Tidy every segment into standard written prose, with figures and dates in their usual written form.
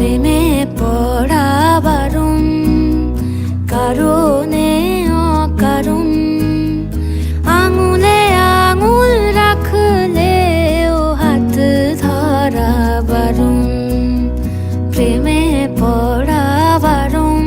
প্রেমে পড়া বারণ, কারণে অকারণ। আঙুলে আঙুল রাখলেও হাত ধরা বারণ, প্রেমে পড়া বারণ।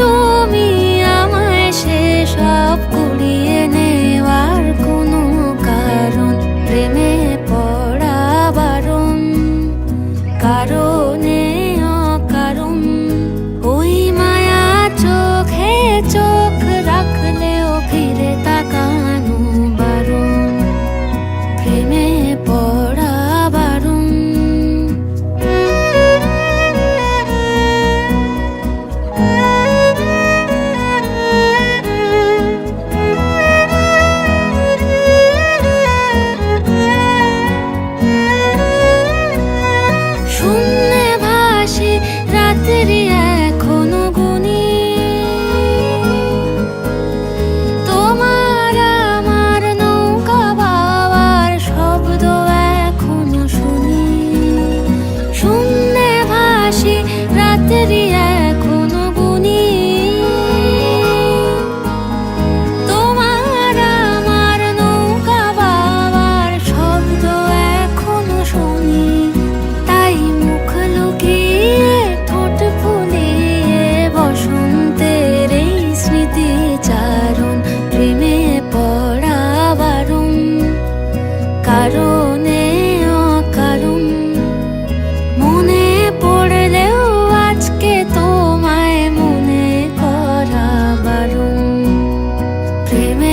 তুমি আমায় সেসব কুড়িয়ে নেওয়ার কোনো কারণ, প্রেমে পড়া বারণ, কারণে অকারণ। ওই মায়া চোখে চোখ রাখলেও ফিরে তাকানো বারণ, প্রেমে পড়া বারণ। রাত্রি এখনো গুনি, তোমার আমার নৌকা বাবার শব্দ এখনো শুনি। শূন্যে ভাসি রাত্রি এখনো গুনি, তোমার আমার নৌকা বাবার শব্দ এখনো শুনি। তাই মুখ লুকিয়ে ফুলিয়ে বসন্তের এই স্মৃতিচারণ, প্রেমে পড়া বারণ, কারণে অকারণ। মনে পড়লেও আজকে তোমায় মনে করা বারণ, প্রেমে